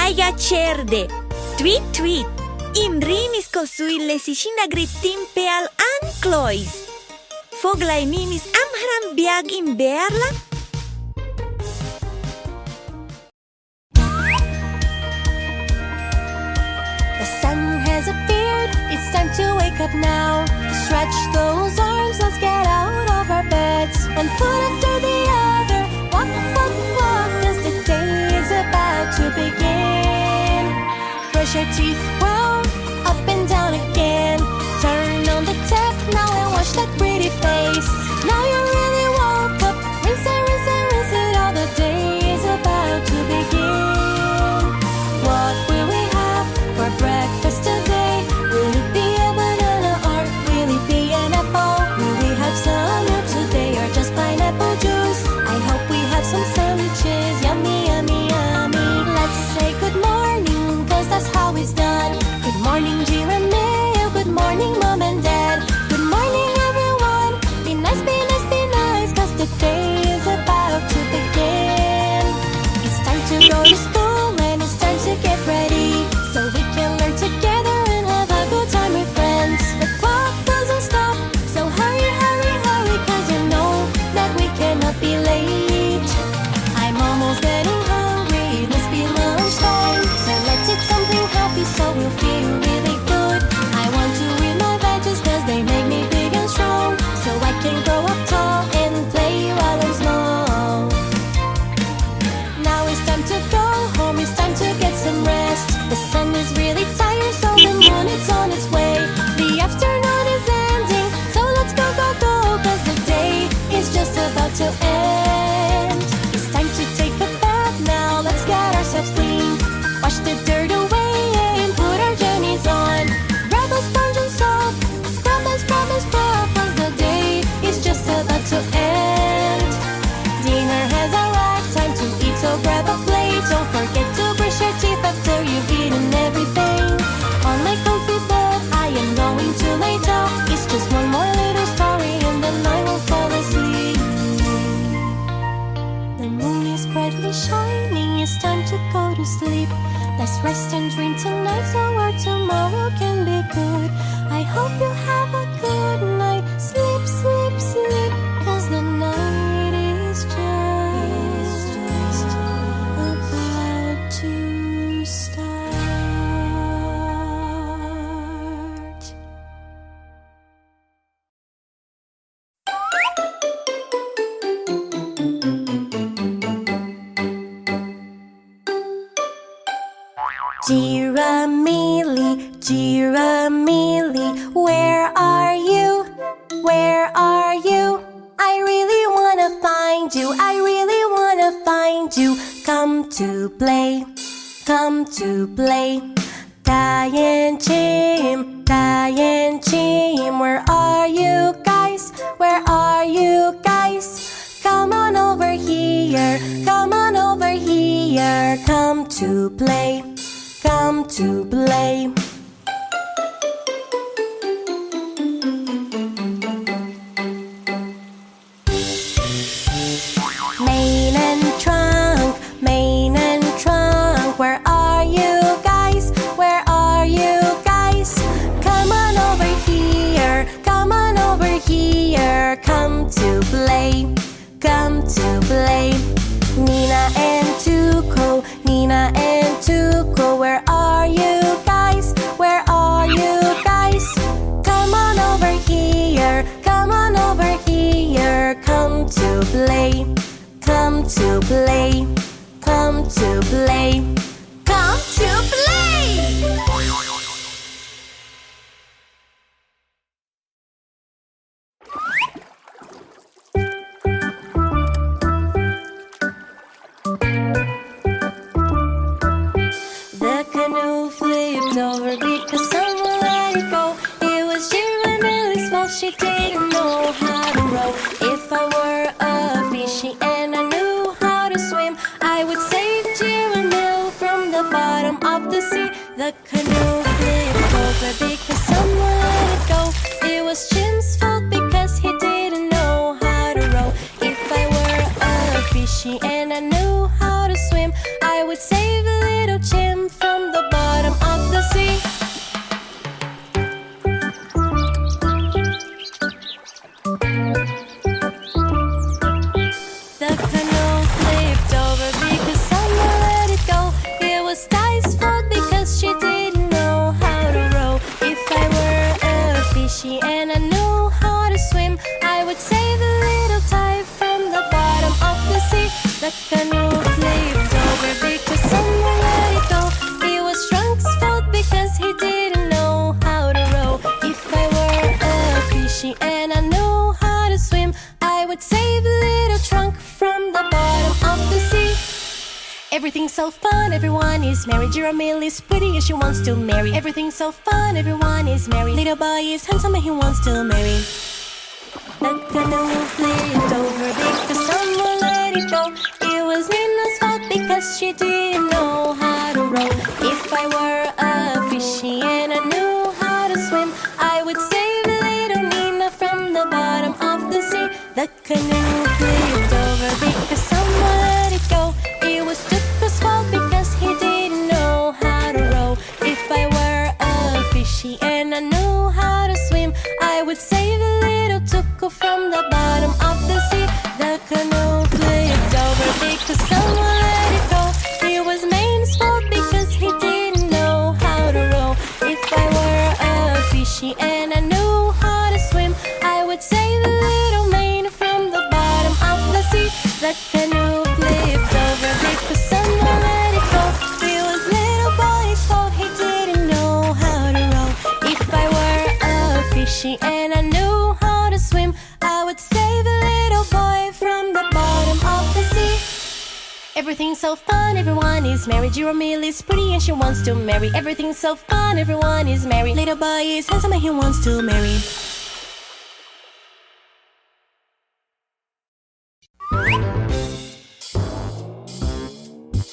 Gaia cerde. Tweet tweet. In rimis cosuil le Sicín agritim peal anclois. Foghlaim mimis Amhráin Beag in Bearla. The sun has appeared, it's time to wake up now. Stretch those arms, let's get out of our beds. One foot after the other, walk, walk, walk, as the day is about to begin. Brush your teeth well, up and down again. Turn on the tap now and wash that pretty face. Now you really woke up, rinse and rinse and rinse it all. The day is about to begin. What will we have for breakfast today? Will it be a banana or will it be an apple? Will we have some milk today or just pineapple juice? I hope we have some sandwiches, yummy, yummy, yummy. Let's say good morning, cause that's how it's done. Good morning, Giramille, good morning, Mom and Dad. Good morning, everyone, be nice, be nice, be nice, cause the day is about to begin. It's time to go to school and it's time to get ready, so we can learn together and have a good time with friends. The clock doesn't stop, so hurry, hurry, hurry, cause you know that we cannot be late. I'm almost getting hungry, it must be lunchtime, so let's eat something healthy so we'll feel really good. I want to eat my veggies cause they make me big and strong, so I can grow up tall and play while I'm small. Now it's time to go home, it's time to get some rest. The sun is really tired, so the moon is on its way. The afternoon is ending, so let's go, go, go, cause the day is just about to end. It's time to take a bath now, let's get ourselves clean. Wash the dirt away and put our jammies on. Grab a sponge and soap, scrub and scrub and scrub, cause the day is just about to end. Dinner has arrived, time to eat, so grab a plate. Don't forget to brush your teeth after you've eaten everything. On my comfy bed, I am going to lay down. It's just one more little story and then I will fall asleep. The moon is brightly shining, it's time to go to sleep. Let's rest and dream tonight so our tomorrow can be good. I hope you have a good night. Sleep, sleep, sleep, cause the night is just about to start. Giramille, Giramille, where are you? Where are you? I really wanna find you, I really wanna find you. Come to play, come to play. Diane Jim, Diane Jim, where are you guys? Where are you guys? Come on over here, come on over here. Come to play, come to play. Mane and trunk, where are you guys? Where are you guys? Come on over here, come on over here. Come to play, come to play. Nina and Tuco, Nina and Tuco, where are you guys? Where are you guys? Come on over here, come on over here. Come to play, come to play, come to play, come to play. The canoe flipped over because someone let it go. It was Giramille's fault, she didn't know how to row. If I were a fishy and I knew how to swim, I would save Giramille from the bottom of the sea. The canoe flipped over because someone let it go. It was Jim's fault because he didn't know how to row. If I were a fishy and I knew how to swim, I would save little Jim Everything's so fun, everyone is merry. Giramille is pretty and she wants to marry. Everything's so fun, everyone is merry. Little boy is handsome and he wants to marry. The canoe flipped over because someone let it go. It was Nina's fault because she didn't know how to row. If I were a fishy and I knew how to swim, I would save little Nina from the bottom of the sea. The canoe flipped over because someone let it go. It was Tuco's fault because he didn't know how to row. If I were a fishy and I knew how to swim, I would save the little Tuco from the bottom of the sea. The canoe flipped over because someone let it go. It was Main's fault because he didn't know how to row. If I were a fishy and I knew how to swim, I would save the little Main from the bottom of the sea. The canoe flipped over because someone let it go. It was little boy's fault, he didn't know how to row. If I were a fishy and I knew how to swim, I would save the little boy from the bottom of the sea. Everything's so fun, everyone is merry. Giramille is pretty and she wants to marry. Everything's so fun, everyone is merry. Little boy is handsome and he wants to marry.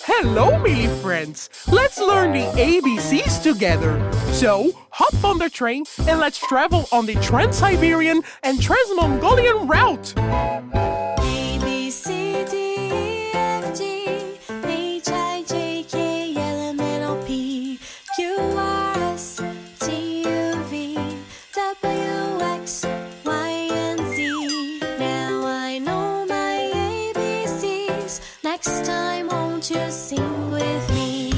Hello, Millie friends! Let's learn the ABCs together. So, hop on the train and let's travel on the Trans-Siberian and Trans-Mongolian route. A, B, C, D, E, F, G, H, I, J, K, L, M, N, O, P, Q, R, S, T, U, V, W, X, Y, and Z. Now I know my ABCs. Next time, won't you sing with me?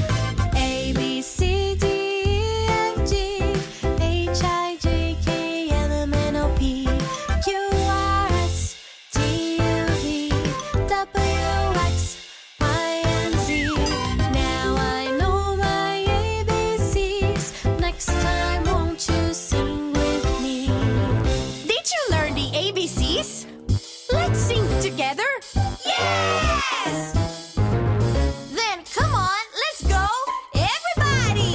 A, B, C, D, E, F, G, H, I, J, K, L, M, N, O, P, Q, R, S, T, U, V, W, X, Y, and Z. Now I know my ABCs. Next time, won't you sing with me? Did you learn the ABCs? Let's sing together. Yes! Then come on, let's go, everybody!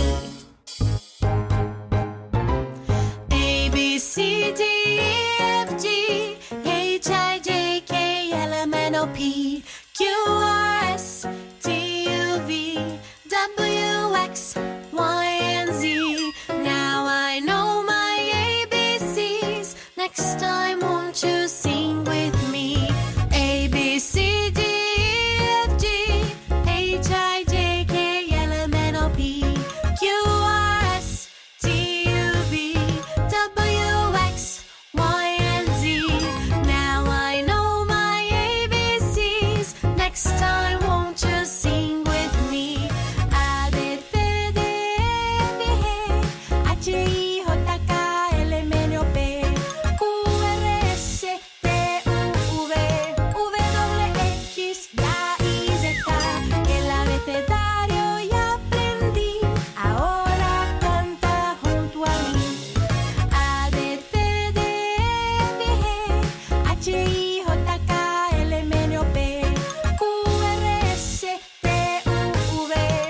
A, B, C, D, E, F, G, H, I, J, K, L, M, N, O, P, Q, R, S, T, U, V, W, X, Y, and Z. Now I know my ABCs. Next time, won't you sing with me? A, B, C, D, E, F, G, H, I, J, K, L, M, N, O, P, Q, R, S, T, U, V, W, X, Y, and Z. Now I know my ABCs. Next time, won't you sing with me? A, B, C, D, E, F, G, H, I, J, K, L, M, N, O, P, Q, R, S, T, U, V, W, X, Y, Z. El abecedario ya aprendí, ahora canta junto a mí. A, B, C, D, E, F, G, H, I, J, K, L, M, N, O, P, Q, R, S, T, U, V,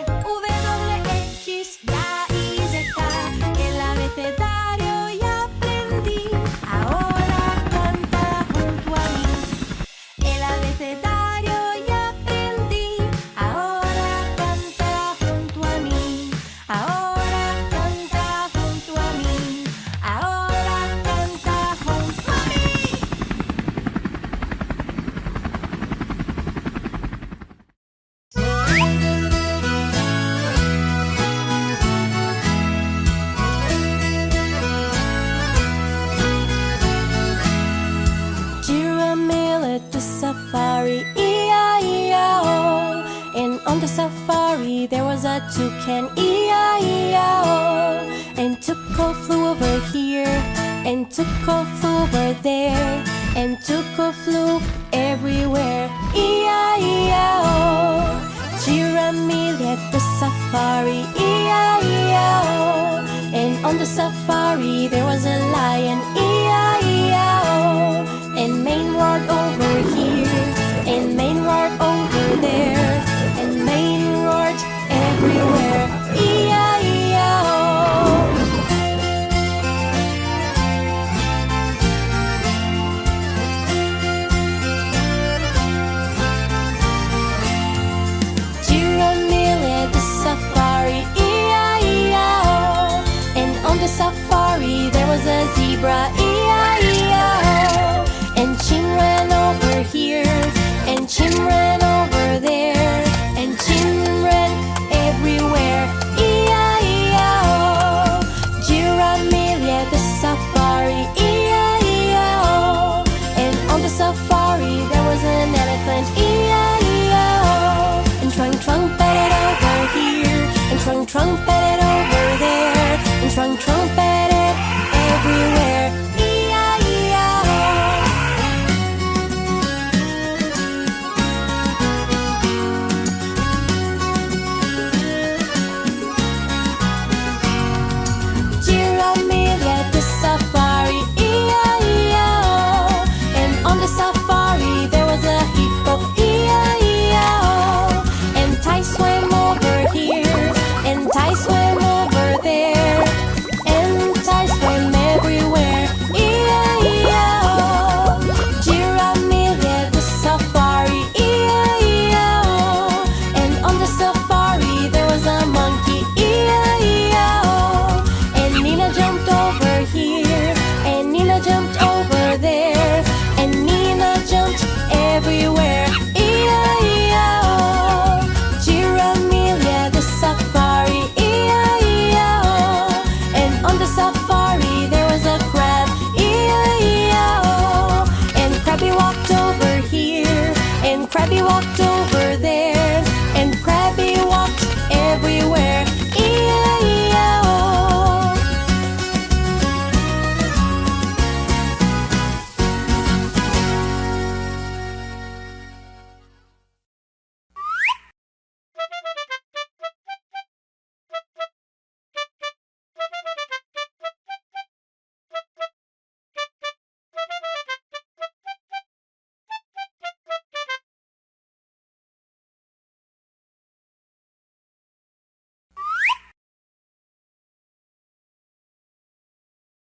W, X, Y, Z. El abecedario ya aprendí, ahora canta junto a mí. El abecedario ya aprendí, ahora canta junto a mí. Ahora canta junto a mí. Ahora canta junto a mí. Giramille at the safari, E-I-E-I-O. And on the safari there was a toucan, E-I-E-I-O. And Tuco flew over here, and Tuco flew over there, and Tuco flew everywhere, E-I-E-I-O. Giramille at the safari, E-I-E-I-O. And on the safari there was a lion, E-I-E-I-O. And Maine roared over here, and Maine roared over there, and Maine and Jim ran over there, and Jim ran everywhere. E-I-E-I-O. Giramille the safari. E-I-E-I-O. And on the safari there was an elephant. E-I-E-I-O. And trumpet over here, and trumpet over there, and trumpet everywhere. Safari, E-I-E-I-O. And on the safari there was a hippo, E-I-E-I-O. And Ty swam over here, and Ty swam over there, and Ty swam everywhere, E-I-E-I-O. Giramille the safari, E-I-E-I-O. And on the safari there was a monkey, E-I-E-I-O. And Nina jumped over here, and Nina jumped over there, and Nina jumped everywhere, E-I-E-I-O. Giramille the safari, E-I-E-I-O. And on the safari there was a crab, E-I-E-I-O. And Crabby walked over here, and Crabby walked over